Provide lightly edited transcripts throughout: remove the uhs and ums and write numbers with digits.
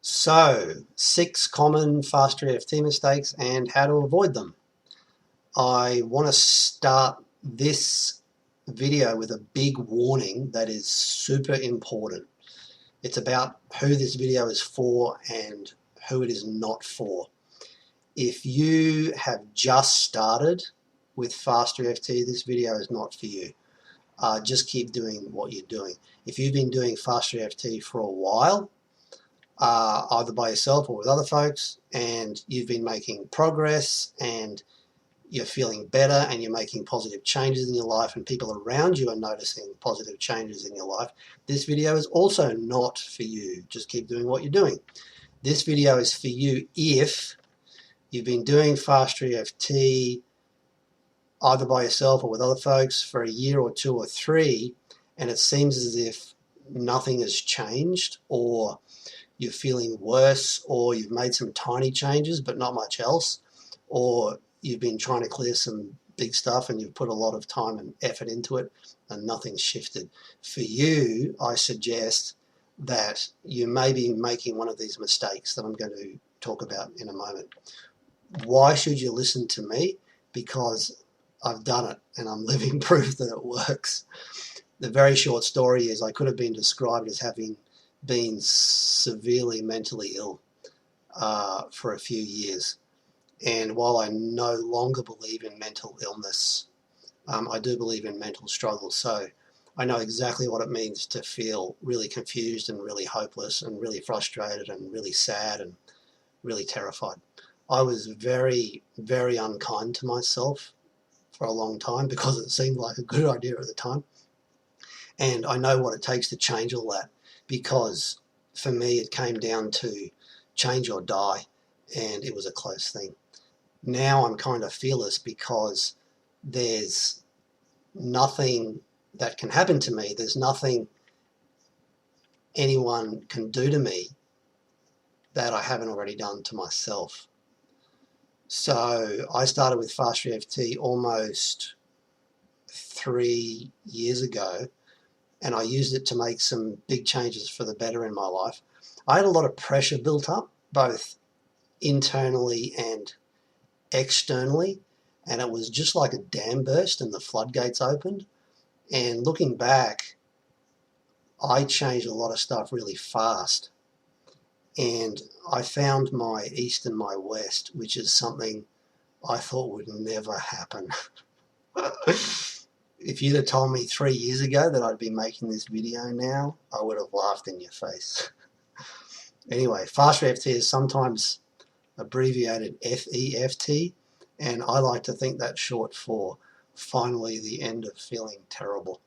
So, 6 common FasterEFT mistakes and how to avoid them. I want to start this video with a big warning that is super important. It's about who this video is for and who it is not for. If you have just started with FasterEFT, this video is not for you. Just keep doing what you're doing. If you've been doing FasterEFT for a while, either by yourself or with other folks, and you've been making progress and you're feeling better and you're making positive changes in your life and people around you are noticing positive changes in your life, this video is also not for you. Just keep doing what you're doing. This video is for you if you've been doing FasterEFT either by yourself or with other folks for a year or 2 or 3, and it seems as if nothing has changed, or you're feeling worse, or you've made some tiny changes but not much else, or you've been trying to clear some big stuff and you've put a lot of time and effort into it and nothing's shifted. For you, I suggest that you may be making one of these mistakes that I'm going to talk about in a moment. Why should you listen to me? Because I've done it and I'm living proof that it works. The very short story is I could have been described as having been severely mentally ill for a few years. And while I no longer believe in mental illness, I do believe in mental struggle. So I know exactly what it means to feel really confused and really hopeless and really frustrated and really sad and really terrified. I was very, very unkind to myself for a long time because it seemed like a good idea at the time. And I know what it takes to change all that, because for me it came down to change or die, and it was a close thing. Now I'm kind of fearless because there's nothing that can happen to me. There's nothing anyone can do to me that I haven't already done to myself. So I started with FasterEFT almost 3 years ago, and I used it to make some big changes for the better in my life. I had a lot of pressure built up, both internally and externally, and it was just like a dam burst and the floodgates opened. And looking back, I changed a lot of stuff really fast, and I found my east and my west, which is something I thought would never happen. If you'd have told me 3 years ago that I'd be making this video now, I would have laughed in your face. Anyway, FasterEFT is sometimes abbreviated FEFT, and I like to think that's short for finally the end of feeling terrible.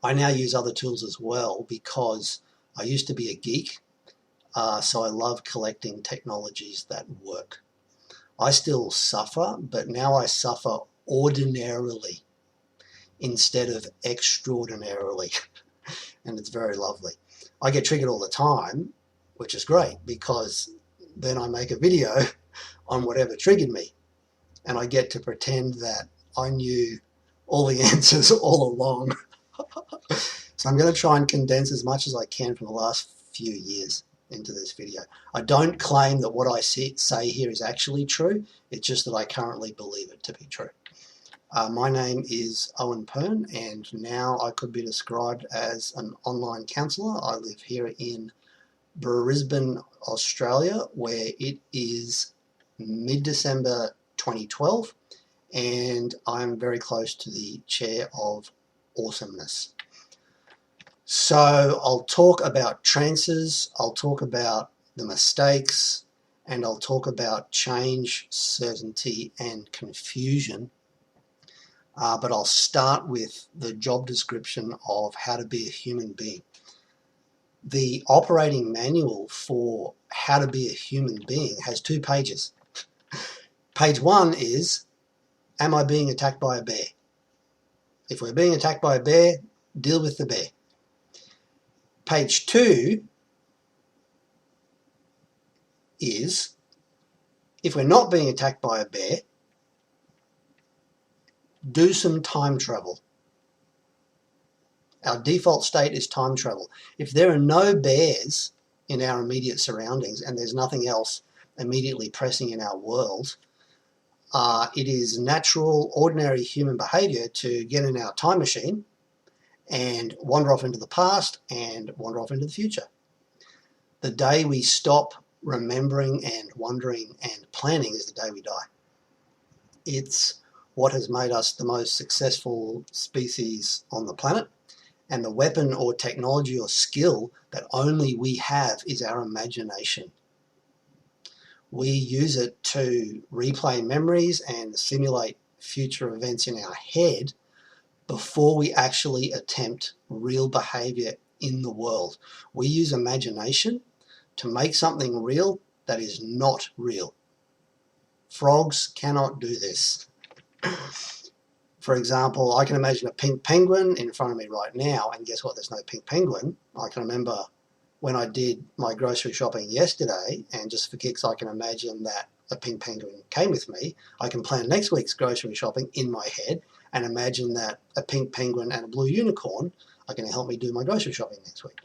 I now use other tools as well because I used to be a geek, so I love collecting technologies that work. I still suffer, but now I suffer ordinarily instead of extraordinarily, and it's very lovely. I get triggered all the time, which is great, because then I make a video on whatever triggered me, and I get to pretend that I knew all the answers all along. So I'm going to try and condense as much as I can from the last few years into this video. I don't claim that what I say here is actually true, it's just that I currently believe it to be true. My name is Owen Pern, and now I could be described as an online counsellor. I live here in Brisbane, Australia, where it is mid-December 2012, and I'm very close to the chair of awesomeness. So I'll talk about trances, I'll talk about the mistakes, and I'll talk about change, certainty, and confusion. But I'll start with the job description of how to be a human being. The operating manual for how to be a human being has 2 pages. Page 1 is, am I being attacked by a bear? If we're being attacked by a bear, deal with the bear. Page 2 is, if we're not being attacked by a bear, do some time travel. Our default state is time travel. If there are no bears in our immediate surroundings and there's nothing else immediately pressing in our world, it is natural, ordinary human behavior to get in our time machine and wander off into the past and wander off into the future. The day we stop remembering and wondering and planning is the day we die. It's what has made us the most successful species on the planet, and the weapon or technology or skill that only we have is our imagination. We use it to replay memories and simulate future events in our head before we actually attempt real behavior in the world. We use imagination to make something real that is not real. Frogs cannot do this. For example, I can imagine a pink penguin in front of me right now, and guess what? There's no pink penguin. I can remember when I did my grocery shopping yesterday, and just for kicks, I can imagine that a pink penguin came with me. I can plan next week's grocery shopping in my head and imagine that a pink penguin and a blue unicorn are going to help me do my grocery shopping next week.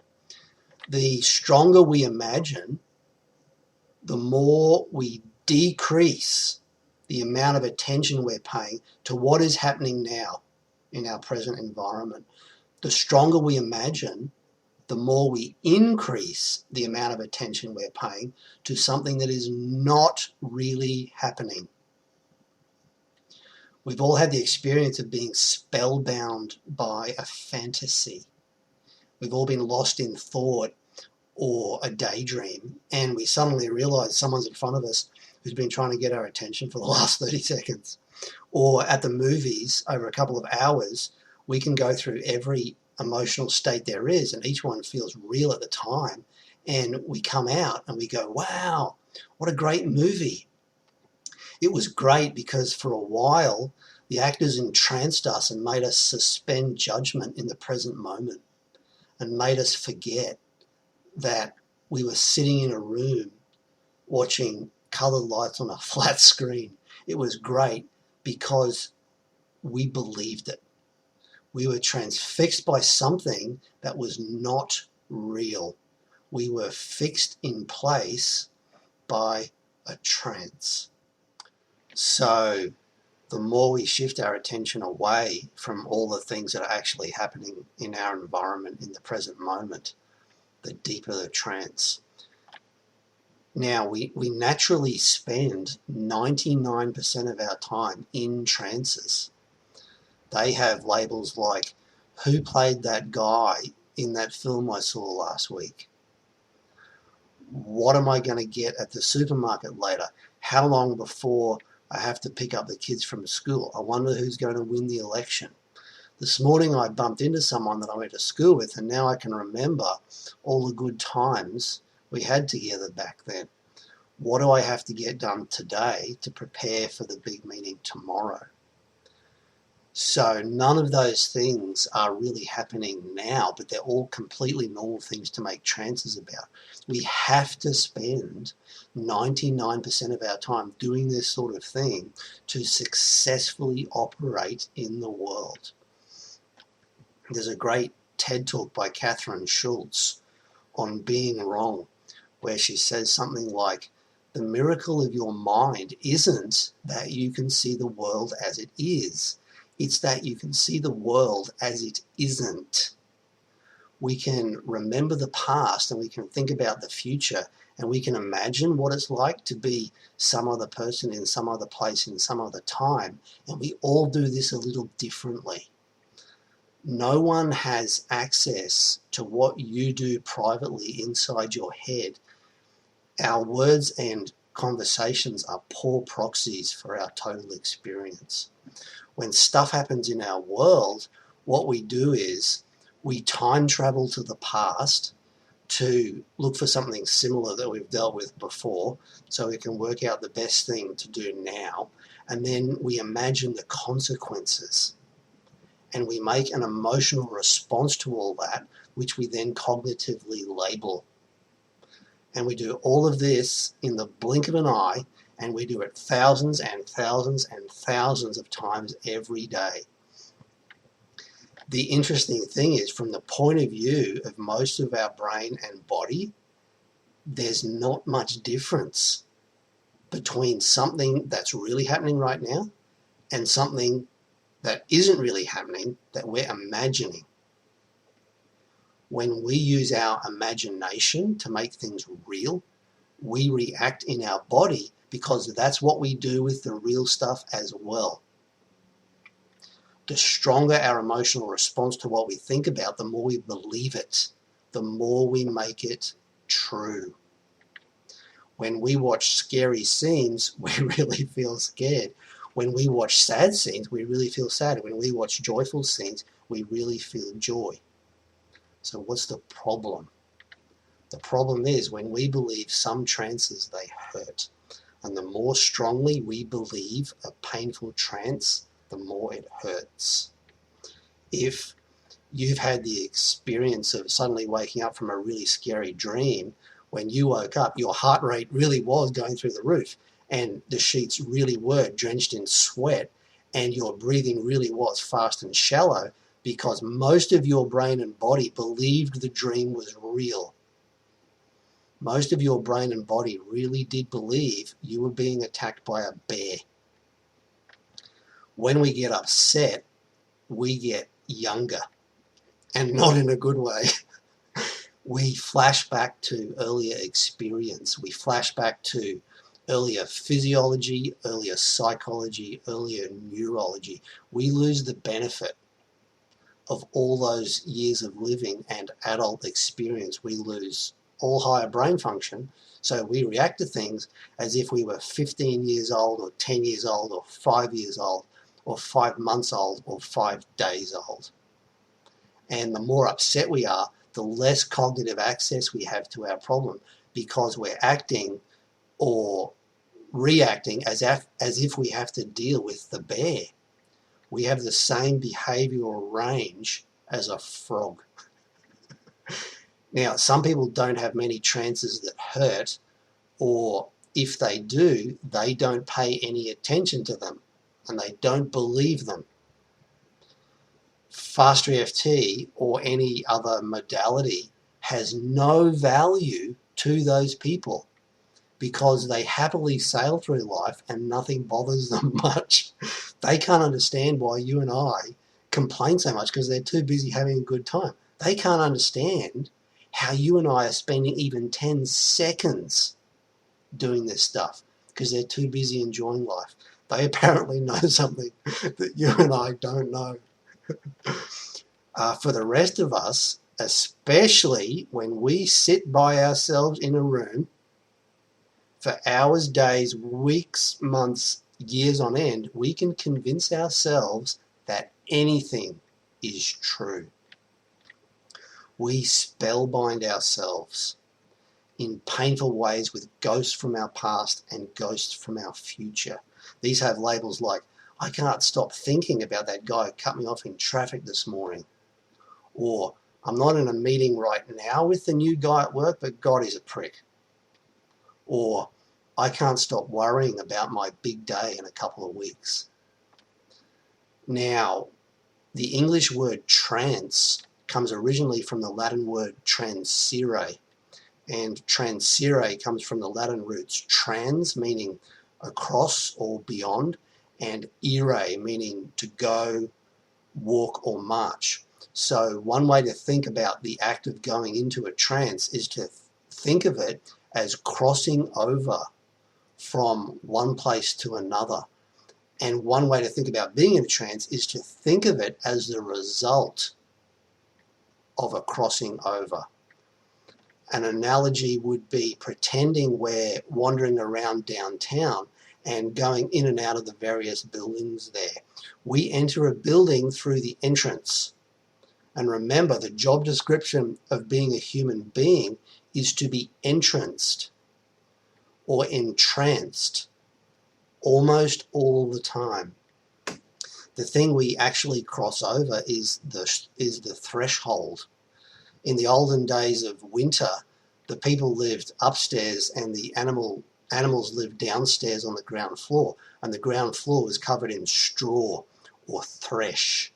The stronger we imagine, the more we decrease the amount of attention we're paying to what is happening now in our present environment. The stronger we imagine, the more we increase the amount of attention we're paying to something that is not really happening. We've all had the experience of being spellbound by a fantasy. We've all been lost in thought or a daydream, and we suddenly realize someone's in front of us who's been trying to get our attention for the last 30 seconds. Or at the movies, over a couple of hours, we can go through every emotional state there is, and each one feels real at the time, and we come out and we go, wow, what a great movie. It was great because for a while the actors entranced us and made us suspend judgment in the present moment and made us forget that we were sitting in a room watching coloured lights on a flat screen. It was great because we believed it. We were transfixed by something that was not real. We were fixed in place by a trance. So the more we shift our attention away from all the things that are actually happening in our environment in the present moment, the deeper the trance. Now, we naturally spend 99% of our time in trances. They have labels like, who played that guy in that film I saw last week? What am I going to get at the supermarket later? How long before I have to pick up the kids from school? I wonder who's going to win the election. This morning I bumped into someone that I went to school with, and now I can remember all the good times we had together back then. What do I have to get done today to prepare for the big meeting tomorrow? So none of those things are really happening now, but they're all completely normal things to make trances about. We have to spend 99% of our time doing this sort of thing to successfully operate in the world. There's a great TED talk by Catherine Schultz on being wrong, where she says something like, the miracle of your mind isn't that you can see the world as it is. It's that you can see the world as it isn't. We can remember the past and we can think about the future and we can imagine what it's like to be some other person in some other place in some other time. And we all do this a little differently. No one has access to what you do privately inside your head. Our words and conversations are poor proxies for our total experience. When stuff happens in our world, what we do is we time travel to the past to look for something similar that we've dealt with before so we can work out the best thing to do now, and then we imagine the consequences and we make an emotional response to all that, which we then cognitively label. And we do all of this in the blink of an eye, and we do it thousands and thousands and thousands of times every day. The interesting thing is, from the point of view of most of our brain and body, there's not much difference between something that's really happening right now and something that isn't really happening that we're imagining. When we use our imagination to make things real, we react in our body because that's what we do with the real stuff as well. The stronger our emotional response to what we think about, the more we believe it, the more we make it true. When we watch scary scenes, we really feel scared. When we watch sad scenes, we really feel sad. When we watch joyful scenes, we really feel joy. So what's the problem? The problem is when we believe some trances, they hurt. And the more strongly we believe a painful trance, the more it hurts. If you've had the experience of suddenly waking up from a really scary dream, when you woke up, your heart rate really was going through the roof and the sheets really were drenched in sweat and your breathing really was fast and shallow because most of your brain and body believed the dream was real. Most of your brain and body really did believe you were being attacked by a bear. When we get upset, we get younger, and not in a good way. We flash back to earlier experience. We flash back to earlier physiology, earlier psychology, earlier neurology. We lose the benefit of all those years of living and adult experience. We lose all higher brain function, so we react to things as if we were 15 years old or 10 years old or 5 years old or 5 months old or 5 days old. And the more upset we are, the less cognitive access we have to our problem because we're acting or reacting as if we have to deal with the bear. We have the same behavioral range as a frog. Now, some people don't have many trances that hurt, or if they do, they don't pay any attention to them and they don't believe them. FasterEFT or any other modality has no value to those people because they happily sail through life and nothing bothers them much. They can't understand why you and I complain so much because they're too busy having a good time. They can't understand how you and I are spending even 10 seconds doing this stuff because they're too busy enjoying life. They apparently know something that you and I don't know. For the rest of us, especially when we sit by ourselves in a room for hours, days, weeks, months, years on end, we can convince ourselves that anything is true. We spellbind ourselves in painful ways with ghosts from our past and ghosts from our future. These have labels like, I can't stop thinking about that guy who cut me off in traffic this morning. Or, I'm not in a meeting right now with the new guy at work, but God is a prick. Or, I can't stop worrying about my big day in a couple of weeks. Now, the English word trance comes originally from the Latin word transire. And transire comes from the Latin roots trans, meaning across or beyond, and ire, meaning to go, walk, or march. So one way to think about the act of going into a trance is to think of it as crossing over from one place to another. And one way to think about being in a trance is to think of it as the result of a crossing over. An analogy would be pretending we're wandering around downtown and going in and out of the various buildings there. We enter a building through the entrance. And remember, the job description of being a human being is to be entranced or entranced almost all the time. The thing we actually cross over is the threshold. In the olden days of winter, the people lived upstairs and the animals lived downstairs on the ground floor, and the ground floor was covered in straw or thresh.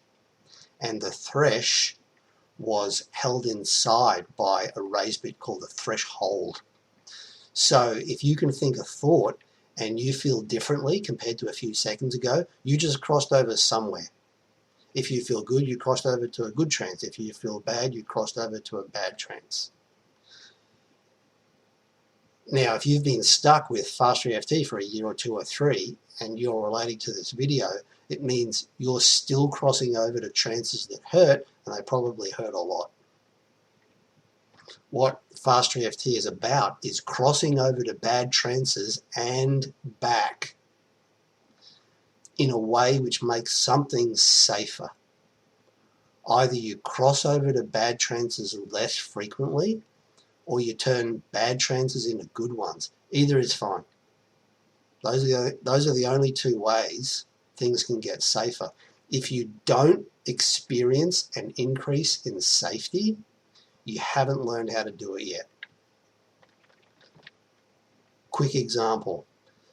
And the thresh was held inside by a raised bit called the threshold. So if you can think a thought and you feel differently compared to a few seconds ago, you just crossed over somewhere. If you feel good, you crossed over to a good trance. If you feel bad, you crossed over to a bad trance. Now, if you've been stuck with FasterEFT for a year or 2 or 3 and you're relating to this video, it means you're still crossing over to trances that hurt, and they probably hurt a lot. What FasterEFT is about is crossing over to bad trances and back in a way which makes something safer. Either you cross over to bad trances less frequently, or you turn bad trances into good ones. Either is fine. Those are the only two ways things can get safer. If you don't experience an increase in safety, you haven't learned how to do it yet. Quick example.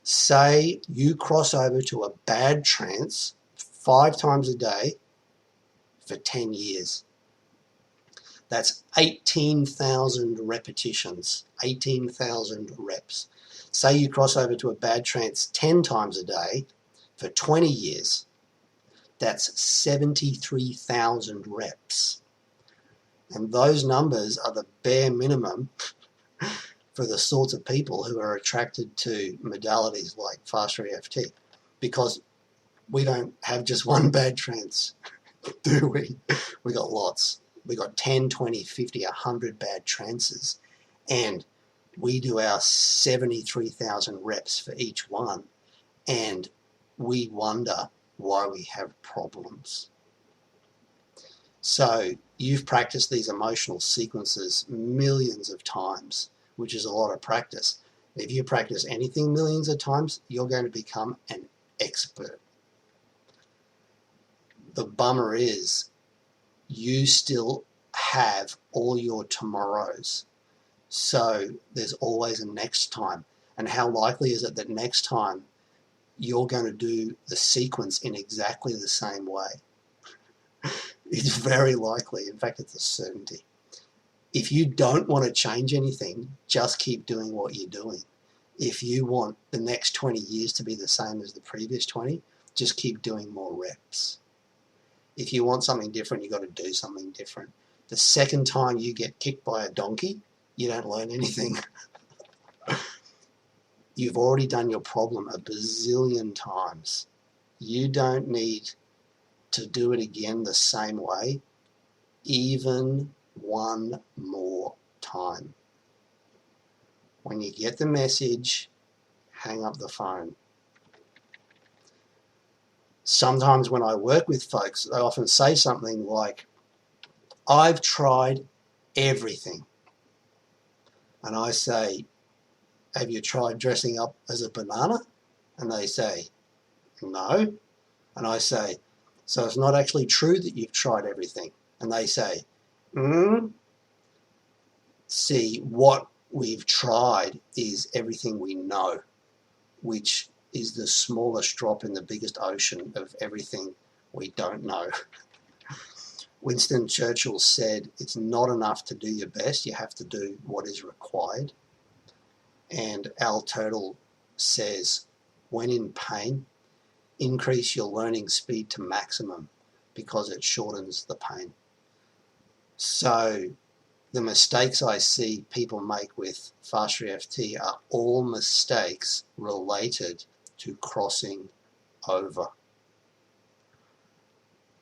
Say you cross over to a bad trance 5 times a day for 10 years. That's 18,000 repetitions, 18,000 reps. Say you cross over to a bad trance 10 times a day for 20 years. That's 73,000 reps. And those numbers are the bare minimum for the sorts of people who are attracted to modalities like FasterEFT, because we don't have just one bad trance, do we? We got lots. We got 10, 20, 50, 100 bad trances, and we do our 73,000 reps for each one, and we wonder why we have problems. So you've practiced these emotional sequences millions of times, which is a lot of practice. If you practice anything millions of times, you're going to become an expert. The bummer is you still have all your tomorrows. So there's always a next time. And how likely is it that next time you're going to do the sequence in exactly the same way? It's very likely. In fact, it's a certainty. If you don't want to change anything, just keep doing what you're doing. If you want the next 20 years to be the same as the previous 20, just keep doing more reps. If you want something different, you've got to do something different. The second time you get kicked by a donkey, you don't learn anything. You've already done your problem a bazillion times. You don't need to do it again the same way, even one more time. When you get the message, hang up the phone. Sometimes when I work with folks, they often say something like, I've tried everything. And I say, have you tried dressing up as a banana? And they say, no. And I say, so it's not actually true that you've tried everything. And they say, See, what we've tried is everything we know, which is the smallest drop in the biggest ocean of everything we don't know. Winston Churchill said, it's not enough to do your best, you have to do what is required. And Al Turtle says, when in pain, increase your learning speed to maximum because it shortens the pain. So the mistakes I see people make with FasterEFT are all mistakes related to crossing over.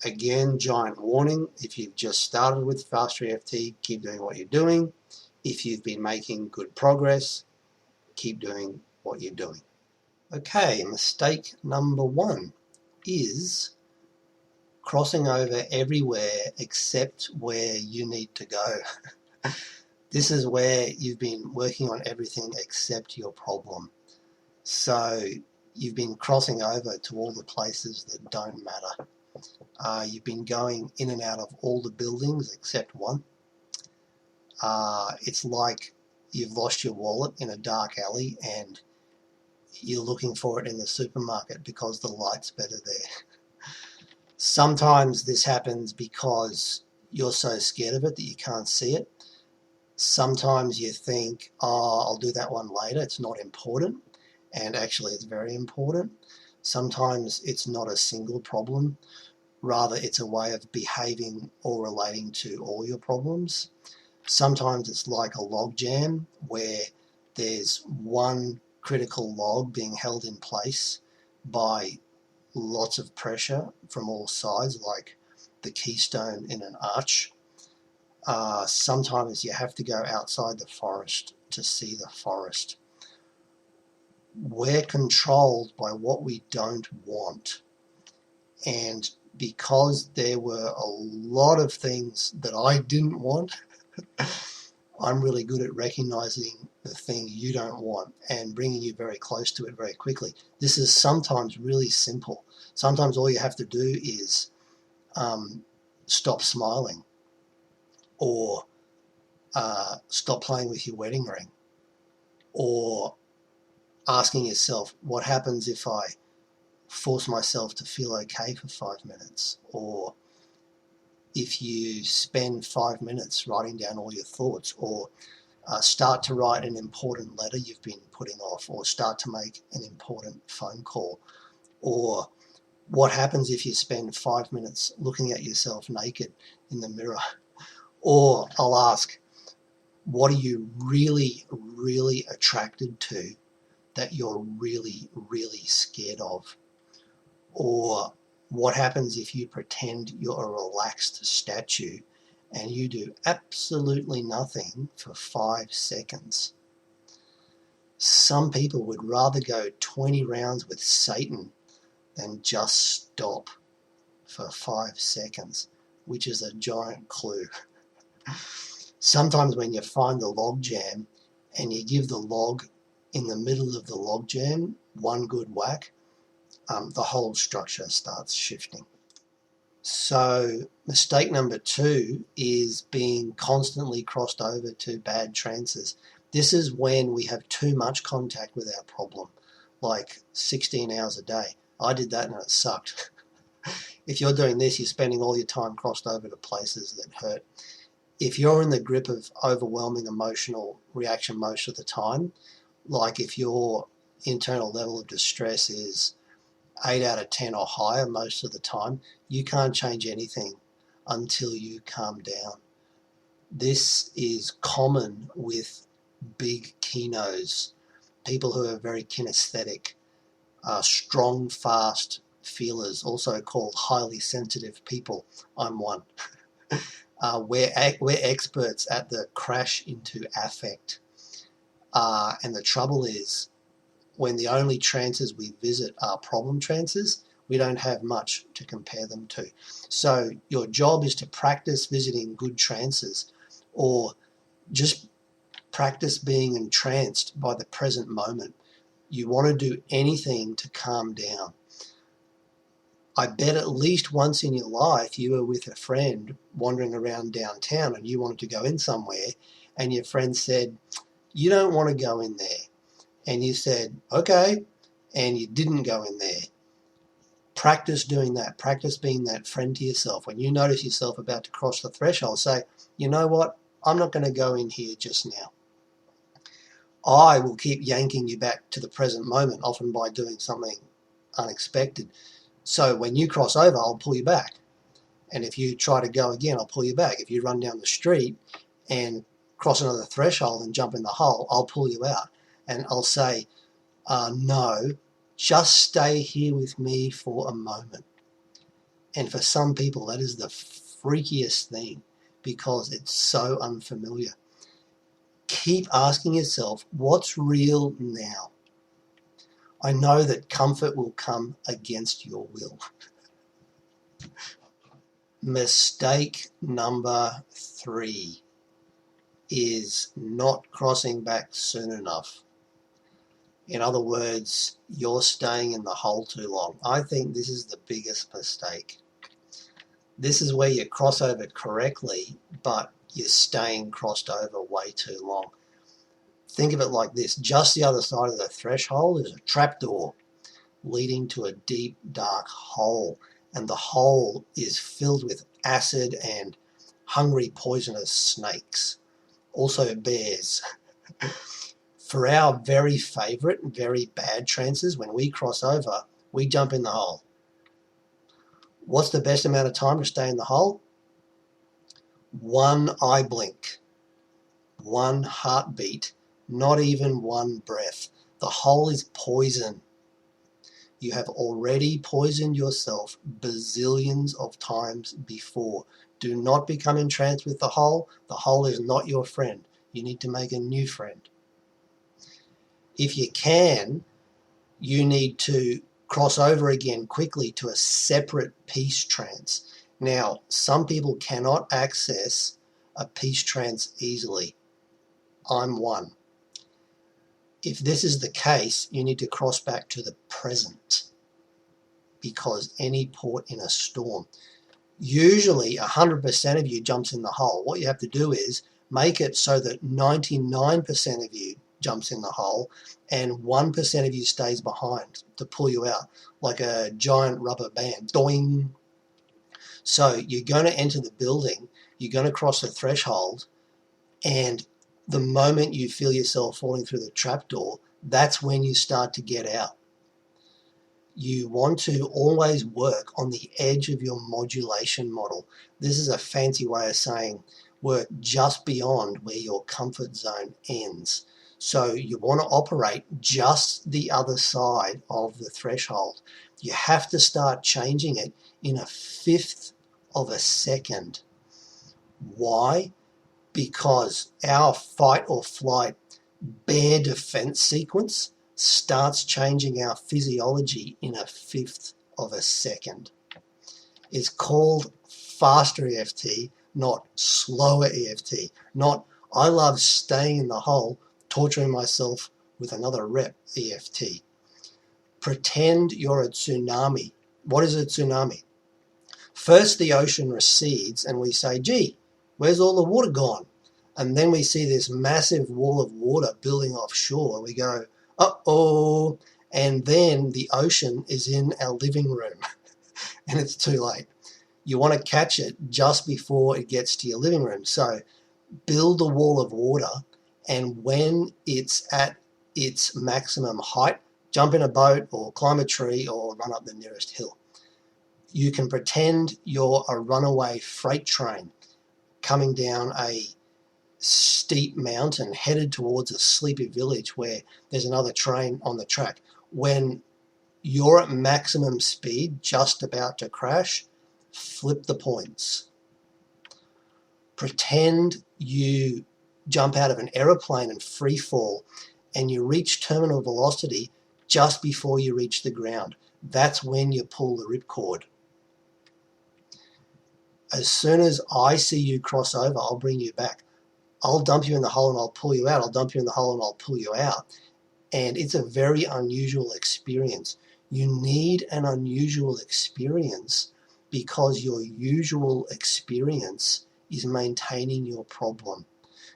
Again, giant warning, if you've just started with FasterEFT, keep doing what you're doing. If you've been making good progress, keep doing what you're doing. Okay, mistake number 1 is crossing over everywhere except where you need to go. This is where you've been working on everything except your problem. So you've been crossing over to all the places that don't matter. You've been going in and out of all the buildings except one. It's like you've lost your wallet in a dark alley and you're looking for it in the supermarket because the light's better there. Sometimes this happens because you're so scared of it that you can't see it. Sometimes you think, oh, I'll do that one later, it's not important, and actually it's very important. Sometimes it's not a single problem, rather it's a way of behaving or relating to all your problems. Sometimes it's like a log jam where there's one critical log being held in place by lots of pressure from all sides, like the keystone in an arch. Sometimes you have to go outside the forest to see the forest. We're controlled by what we don't want. And because there were a lot of things that I didn't want, I'm really good at recognizing the thing you don't want and bringing you very close to it very quickly. This is sometimes really simple. Sometimes all you have to do is stop smiling, or stop playing with your wedding ring, or asking yourself, what happens if I force myself to feel okay for 5 minutes? Or if you spend 5 minutes writing down all your thoughts, or start to write an important letter you've been putting off, or start to make an important phone call. Or what happens if you spend 5 minutes looking at yourself naked in the mirror? Or I'll ask, what are you really, really attracted to that you're really, really scared of? Or what happens if you pretend you're a relaxed statue and you do absolutely nothing for 5 seconds? Some people would rather go 20 rounds with Satan than just stop for 5 seconds, which is a giant clue. Sometimes when you find the log jam and you give the log in the middle of the log jam one good whack, the whole structure starts shifting. So mistake number 2 is being constantly crossed over to bad trances. This is when we have too much contact with our problem, like 16 hours a day. I did that and it sucked. If you're doing this, you're spending all your time crossed over to places that hurt. If you're in the grip of overwhelming emotional reaction most of the time, like if your internal level of distress is 8 out of 10 or higher most of the time, you can't change anything until you calm down. This is common with big kinos, people who are very kinesthetic, strong, fast feelers, also called highly sensitive people. I'm one. We're experts at the crash into affect. And the trouble is, when the only trances we visit are problem trances, we don't have much to compare them to. So your job is to practice visiting good trances, or just practice being entranced by the present moment. You want to do anything to calm down. I bet at least once in your life you were with a friend wandering around downtown and you wanted to go in somewhere, and your friend said, you don't want to go in there. And you said, okay, and you didn't go in there. Practice doing that. Practice being that friend to yourself. When you notice yourself about to cross the threshold, say, you know what, I'm not going to go in here just now. I will keep yanking you back to the present moment, often by doing something unexpected. So when you cross over, I'll pull you back. And if you try to go again, I'll pull you back. If you run down the street and cross another threshold and jump in the hole, I'll pull you out. And I'll say, no, just stay here with me for a moment. And for some people, that is the freakiest thing because it's so unfamiliar. Keep asking yourself, what's real now? I know that comfort will come against your will. Mistake number 3 is not crossing back soon enough. In other words, you're staying in the hole too long. I think this is the biggest mistake. This is where you cross over correctly, but you're staying crossed over way too long. Think of it like this. Just the other side of the threshold is a trapdoor leading to a deep, dark hole. And the hole is filled with acid and hungry, poisonous snakes. also bears. For our very favourite, very bad trances, when we cross over, we jump in the hole. What's the best amount of time to stay in the hole? One eye blink, one heartbeat, not even one breath. The hole is poison. You have already poisoned yourself bazillions of times before. Do not become entranced with the hole. The hole is not your friend. You need to make a new friend. If you can, you need to cross over again quickly to a separate peace trance. Now, some people cannot access a peace trance easily. I'm one. If this is the case, you need to cross back to the present, because any port in a storm. Usually 100% of you jumps in the hole. What you have to do is make it so that 99% of you jumps in the hole and 1% of you stays behind to pull you out like a giant rubber band. Doing. So you're going to enter the building, you're going to cross the threshold, and the moment you feel yourself falling through the trapdoor, that's when you start to get out. You want to always work on the edge of your modulation model. This is a fancy way of saying work just beyond where your comfort zone ends. So you want to operate just the other side of the threshold. You have to start changing it in a fifth of a second. Why? Because our fight or flight bear defense sequence starts changing our physiology in a fifth of a second. It's called faster EFT, not slower EFT. Not, I love staying in the hole, torturing myself with another rep EFT. Pretend you're a tsunami. What is a tsunami? First the ocean recedes and we say, gee, where's all the water gone? And then we see this massive wall of water building offshore. We go, uh-oh, and then the ocean is in our living room and it's too late. You want to catch it just before it gets to your living room. So build a wall of water, and when it's at its maximum height, jump in a boat or climb a tree or run up the nearest hill. You can pretend you're a runaway freight train coming down a steep mountain headed towards a sleepy village where there's another train on the track. When you're at maximum speed, just about to crash, flip the points. Pretend you jump out of an aeroplane and free fall and you reach terminal velocity just before you reach the ground. That's when you pull the ripcord. As soon as I see you cross over, I'll bring you back. I'll dump you in the hole and I'll pull you out. I'll dump you in the hole and I'll pull you out. And it's a very unusual experience. You need an unusual experience because your usual experience is maintaining your problem.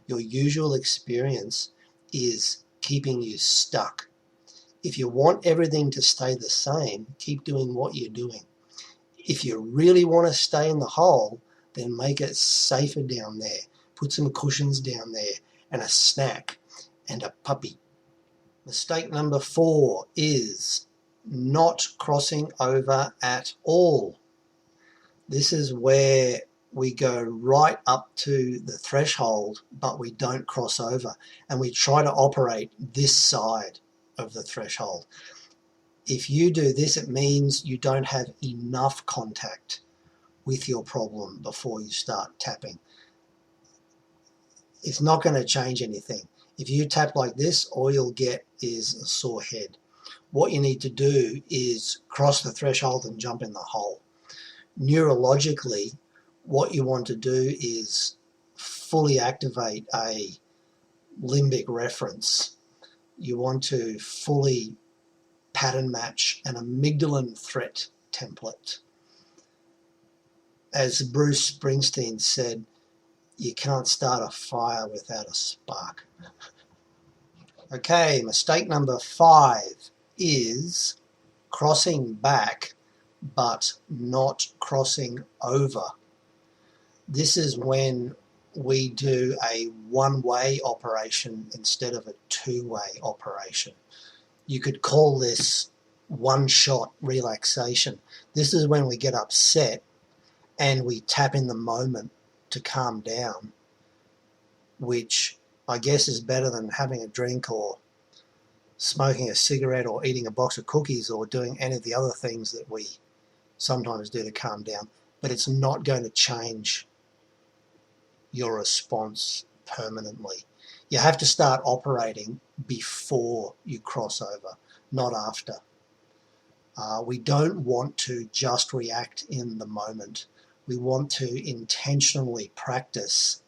Your usual experience is keeping you stuck. If you want everything to stay the same, keep doing what you're doing. If you really want to stay in the hole, then make it safer down there. Put some cushions down there and a snack and a puppy. Mistake number 4 is not crossing over at all. This is where we go right up to the threshold, but we don't cross over, and we try to operate this side of the threshold. If you do this, it means you don't have enough contact with your problem before you start tapping. It's not going to change anything. If you tap like this, all you'll get is a sore head. What you need to do is cross the threshold and jump in the hole. Neurologically, what you want to do is fully activate a limbic reference. You want to fully pattern match an amygdalan threat template. As Bruce Springsteen said, you can't start a fire without a spark. Okay, mistake number 5 is crossing back but not crossing over. This is when we do a one-way operation instead of a two-way operation. You could call this one-shot relaxation. This is when we get upset and we tap in the moment to calm down, which I guess is better than having a drink or smoking a cigarette or eating a box of cookies or doing any of the other things that we sometimes do to calm down. But it's not going to change your response permanently. You have to start operating before you cross over, not after. We don't want to just react in the moment. We want to intentionally practice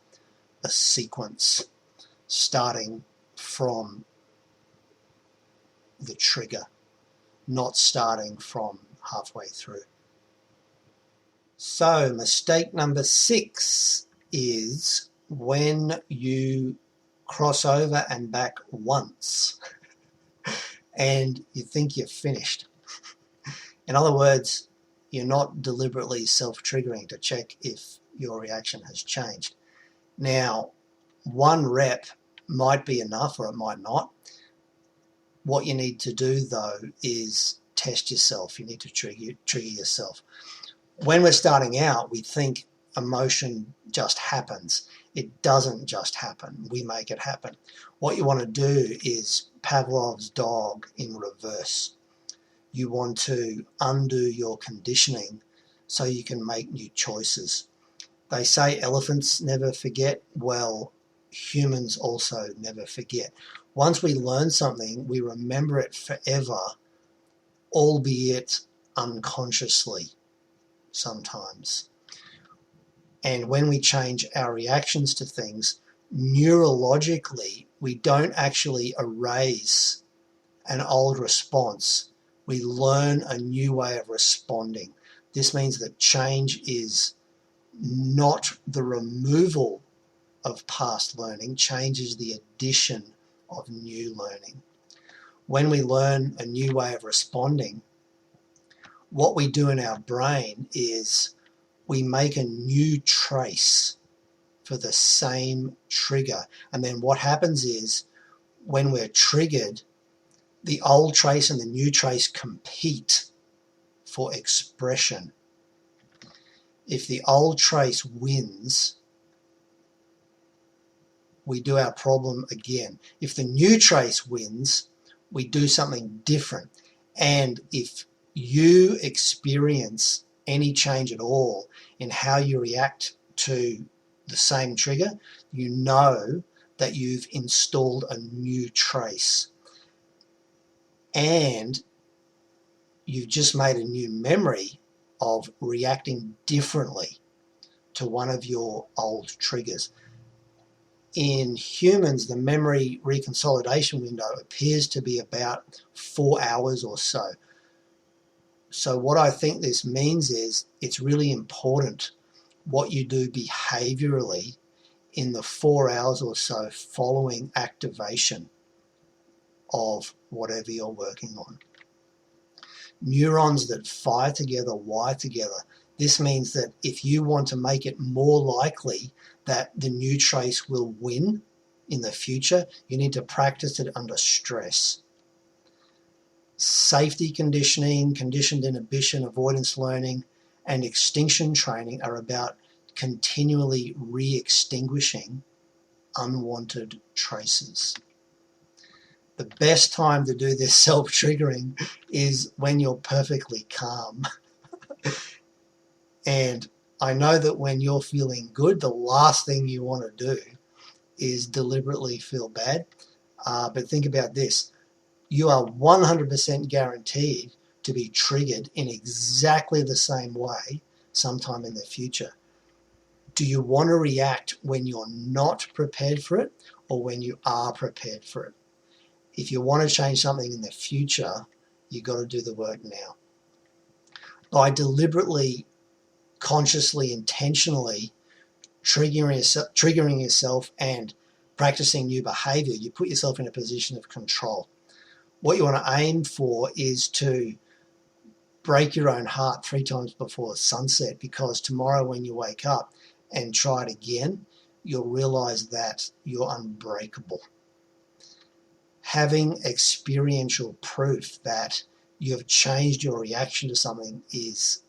a sequence starting from the trigger, not starting from halfway through. So mistake number 6 is when you cross over and back once and you think you're finished. In other words, you're not deliberately self-triggering to check if your reaction has changed. Now, 1 rep might be enough or it might not. What you need to do though is test yourself. You need to trigger yourself. When we're starting out, we think emotion just happens. It doesn't just happen. We make it happen. What you want to do is Pavlov's dog in reverse. You want to undo your conditioning so you can make new choices. They say elephants never forget. Well, humans also never forget. Once we learn something, we remember it forever, albeit unconsciously sometimes. And when we change our reactions to things, neurologically, we don't actually erase an old response. We learn a new way of responding. This means that change is not the removal of past learning. Change is the addition of new learning. When we learn a new way of responding, what we do in our brain is we make a new trace for the same trigger. And then what happens is when we're triggered, the old trace and the new trace compete for expression. If the old trace wins, we do our problem again. If the new trace wins, we do something different. And if you experience any change at all in how you react to the same trigger, you know that you've installed a new trace. And you've just made a new memory of reacting differently to one of your old triggers. In humans, the memory reconsolidation window appears to be about 4 hours or so. So what I think this means is it's really important what you do behaviorally in the 4 hours or so following activation of whatever you're working on. Neurons that fire together wire together. This means that if you want to make it more likely that the new trace will win in the future, you need to practice it under stress. Safety conditioning, conditioned inhibition, avoidance learning, and extinction training are about continually re-extinguishing unwanted traces. The best time to do this self-triggering is when you're perfectly calm. And I know that when you're feeling good, the last thing you want to do is deliberately feel bad. But think about this. You are 100% guaranteed to be triggered in exactly the same way sometime in the future. Do you want to react when you're not prepared for it or when you are prepared for it? If you want to change something in the future, you've got to do the work now. By deliberately, consciously, intentionally triggering yourself and practicing new behavior, you put yourself in a position of control. What you want to aim for is to break your own heart 3 times before sunset, because tomorrow when you wake up and try it again, you'll realize that you're unbreakable. Having experiential proof that you have changed your reaction to something is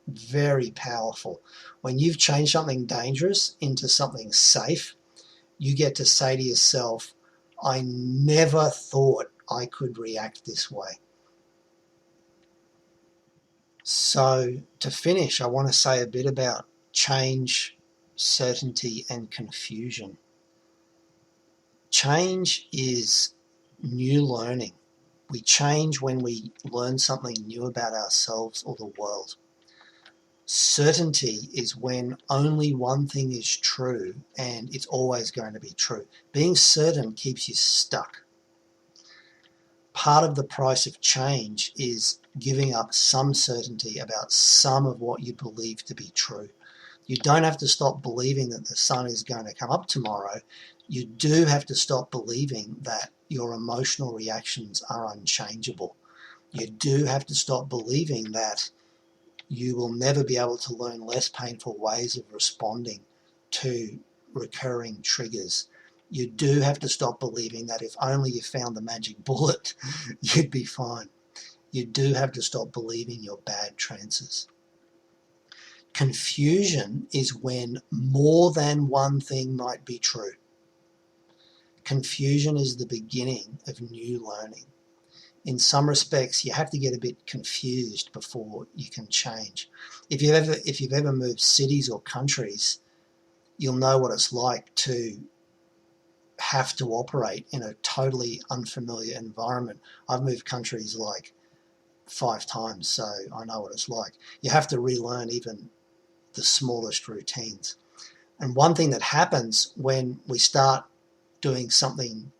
very powerful. When you've changed something dangerous into something safe, you get to say to yourself, I never thought I could react this way. So to finish, I want to say a bit about change, certainty, and confusion. Change is new learning. We change when we learn something new about ourselves or the world. Certainty is when only one thing is true and it's always going to be true. Being certain keeps you stuck. Part of the price of change is giving up some certainty about some of what you believe to be true. You don't have to stop believing that the sun is going to come up tomorrow. You do have to stop believing that your emotional reactions are unchangeable. You do have to stop believing that you will never be able to learn less painful ways of responding to recurring triggers. You do have to stop believing that if only you found the magic bullet, you'd be fine. You do have to stop believing you're bad trances. Confusion is when more than one thing might be true. Confusion is the beginning of new learning. In some respects, you have to get a bit confused before you can change. If you've ever moved cities or countries, you'll know what it's like to have to operate in a totally unfamiliar environment. I've moved countries like 5 times, so I know what it's like. You have to relearn even the smallest routines. And one thing that happens when we start doing something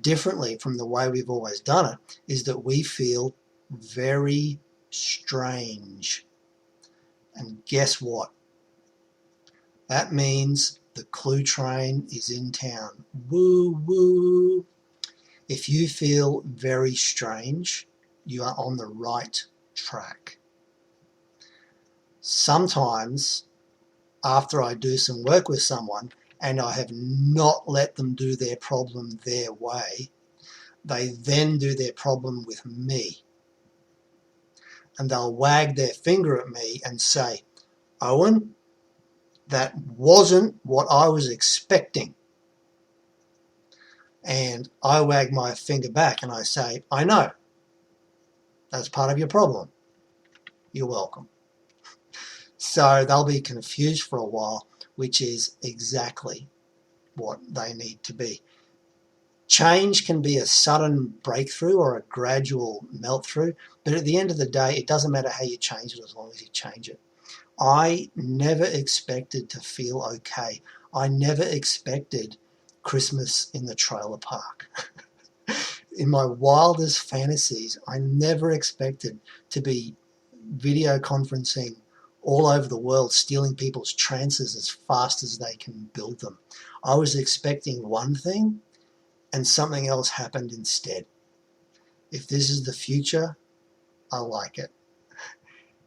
differently from the way we've always done it is that we feel very strange. And guess what? That means the clue train is in town. Woo woo. If you feel very strange, you are on the right track. Sometimes after I do some work with someone and I have not let them do their problem their way, they then do their problem with me. And they'll wag their finger at me and say, Owen, that wasn't what I was expecting. And I wag my finger back and I say, I know. That's part of your problem. You're welcome. So they'll be confused for a while, which is exactly what they need to be. Change can be a sudden breakthrough or a gradual melt through, but at the end of the day, it doesn't matter how you change it as long as you change it. I never expected to feel okay. I never expected Christmas in the trailer park. In my wildest fantasies, I never expected to be video conferencing all over the world, stealing people's trances as fast as they can build them. I was expecting one thing, and something else happened instead. If this is the future, I like it.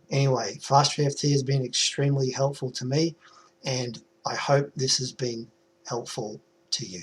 Anyway, FasterEFT has been extremely helpful to me, and I hope this has been helpful to you.